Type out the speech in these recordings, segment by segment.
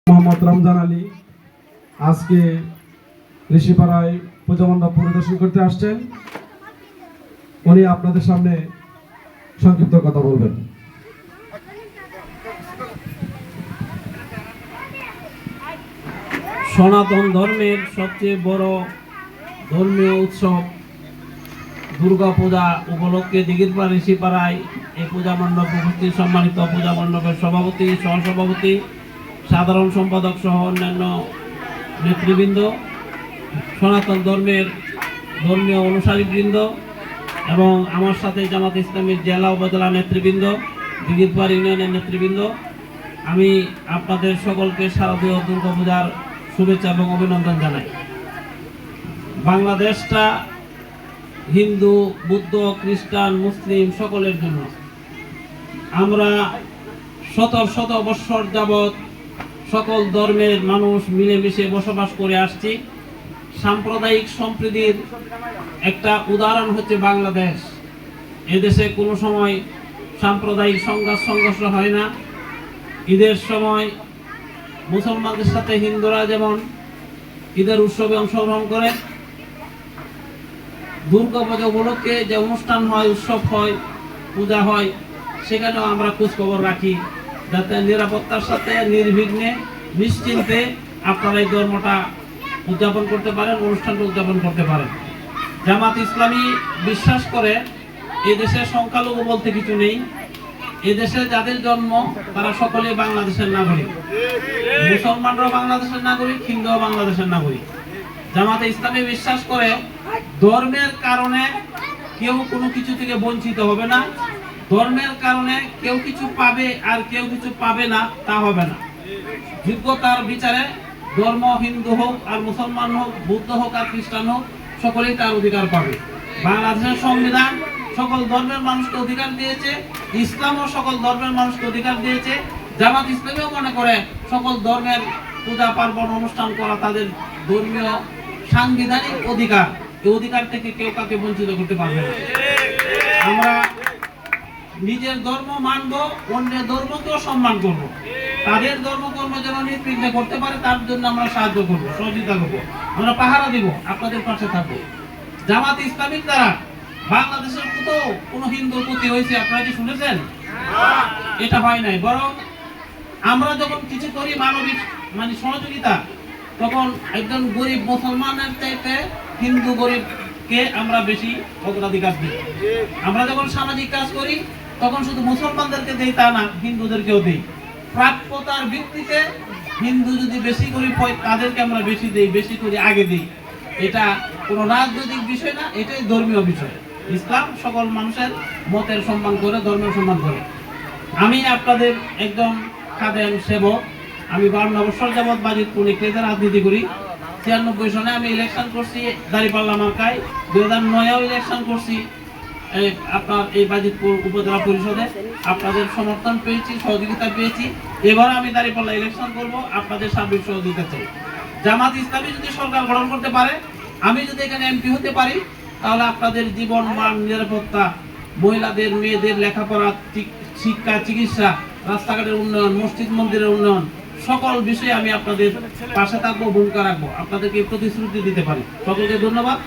মোহাম্মদ রমজান আলী আজকে ঋষিপাড়ায় পূজা মণ্ডপ পরিদর্শন করতে আসছেন। উনি আপনাদের সামনে সংক্ষিপ্ত কথা বলবেন। সনাতন ধর্মের সবচেয়ে বড় ধর্মীয় উৎসব দুর্গা পূজা উপলক্ষে দিঘিরপাড় ঋষিপাড়ায় এই পূজা মণ্ডপ উপস্থিত সম্মানিত পূজা মণ্ডপের সভাপতি, সহসভাপতি, সাধারণ সম্পাদক সহ অন্যান্য নেতৃবৃন্দ, সনাতন ধর্মের ধর্মীয় অনুসারীবৃন্দ এবং আমার সাথে জামাত ইসলামীর জেলা উপজেলা নেতৃবৃন্দ, দিঘিরপাড় ইউনিয়নের নেতৃবৃন্দ, আমি আপনাদের সকলকে শারদীয় দুর্গা পূজার শুভেচ্ছা এবং অভিনন্দন জানাই। বাংলাদেশটা হিন্দু, বৌদ্ধ, খ্রিস্টান, মুসলিম সকলের জন্য। আমরা শত শত বৎসর যাবৎ সকল ধর্মের মানুষ মিলেমিশে বসবাস করে আসছি। সাম্প্রদায়িক সম্প্রীতির একটা উদাহরণ হচ্ছে বাংলাদেশ। এদেশে কোনো সময় সাম্প্রদায়িক সংঘর্ষ হয় না। ঈদের সময় মুসলমানদের সাথে হিন্দুরা যেমন ঈদের উৎসবে অংশগ্রহণ করে, দুর্গা পূজা উপলক্ষে যে অনুষ্ঠান হয়, উৎসব হয়, পূজা হয়, সেখানেও আমরা খোঁজখবর রাখি যাতে নিরাপত্তার সাথে নির্বিঘ্নে নিশ্চিন্তে আপনারা এই ধর্মটা উদযাপন করতে পারেন, অনুষ্ঠানটা উদযাপন করতে পারেন। জামাত ইসলামী বিশ্বাস করে এই দেশের সংখ্যালঘু বলতে কিছু নেই। এদেশে যাদের জন্ম তারা সকলে বাংলাদেশের নাগরিক। মুসলমানরাও বাংলাদেশের নাগরিক, হিন্দুও বাংলাদেশের নাগরিক। জামাতে ইসলামী বিশ্বাস করে ধর্মের কারণে কেউ কোনো কিছু থেকে বঞ্চিত হবে না। ধর্মের কারণে কেউ কিছু পাবে আর কেউ কিছু পাবে না, তা হবে না। যোগ্যতার বিচারে ধর্ম হিন্দু হোক আর মুসলমান হোক, বৌদ্ধ হোক আর খ্রিস্টান হোক, সকলেই তার অধিকার পাবে। বাংলাদেশের সংবিধান সকল ধর্মের মানুষকে অধিকার দিয়েছে, ইসলামও সকল ধর্মের মানুষকে অধিকার দিয়েছে। জামাত ইসলামীও মনে করে সকল ধর্মের পূজা পার্বণ অনুষ্ঠান করা তাদের ধর্মীয় সাংবিধানিক অধিকার। এই অধিকার থেকে কেউ কাকে বঞ্চিত করতে পারবে না। আমরা নিজের ধর্ম মানব, অন্যের ধর্মকেও সম্মান করব। তাদের ধর্মকর্ম যেন নির্বিঘ্নে করতে পারে তার জন্য আমরা সাহায্য করব, সহযোগিতা করব, আমরা পাহারা দিব, আপনাদের পাশে থাকবো। জামাত ইসলামীর দ্বারা বাংলাদেশের কোথাও কোনো হিন্দুর ক্ষতি হয়েছে আপনারা কি শুনেছেন? এটা হয় নাই। বরং আমরা যখন কিছু করি মানবিক সহযোগিতা, তখন একজন গরিব মুসলমানের চাইতে হিন্দু গরিবকে আমরা বেশি অগ্রাধিকার দিই। আমরা যখন সামাজিক কাজ করি তখন শুধু মুসলমানদেরকে দেই তা না, হিন্দুদেরকেও দিই। প্রাপ্যতার ভিত্তিতে হিন্দু যদি বেশি গরিব হয় তাদেরকে আমরা বেশি দেই, বেশি করে আগে দিই। এটা কোনো রাজনৈতিক বিষয় না, এটাই ধর্মীয় বিষয়। ইসলাম সকল মানুষের মতের সম্মান করে, ধর্মের সম্মান করে। আমি আপনাদের একজন খাদেম সেবক। আমি 52 বছর যাবৎ বাজিতপুর নিকলেতে রাজনীতি করি। 96 সনে আমি ইলেকশন করছি দাঁড়িপাল্লা মার্কায়, 2009-এও ইলেকশন করছি আপনার এই বাজিতপুর উপজেলা পরিষদে। আপনাদের সমর্থন পেয়েছি, সহযোগিতা পেয়েছি। এবার আমি দাঁড়িপাল্লা ইলেকশন করব, আপনাদের সার্বিক সহযোগিতা চাই। জামাত ইসলামী যদি সরকার গঠন করতে পারে, আমি যদি এখানে এমপি হতে পারি, তাহলে আপনাদের জীবন মান, নিরাপত্তা, মহিলাদের মেয়েদের লেখাপড়া, শিক্ষা, চিকিৎসা, রাস্তাঘাটের উন্নয়ন, মসজিদ মন্দিরের উন্নয়ন, সকল বিষয়ে আমি আপনাদের পাশে থাকবো, ভূমিকা রাখবো, আপনাদেরকে প্রতিশ্রুতি দিতে পারি। সকলকে ধন্যবাদ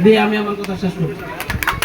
দিয়ে আমি আমার কথা শেষ করছি।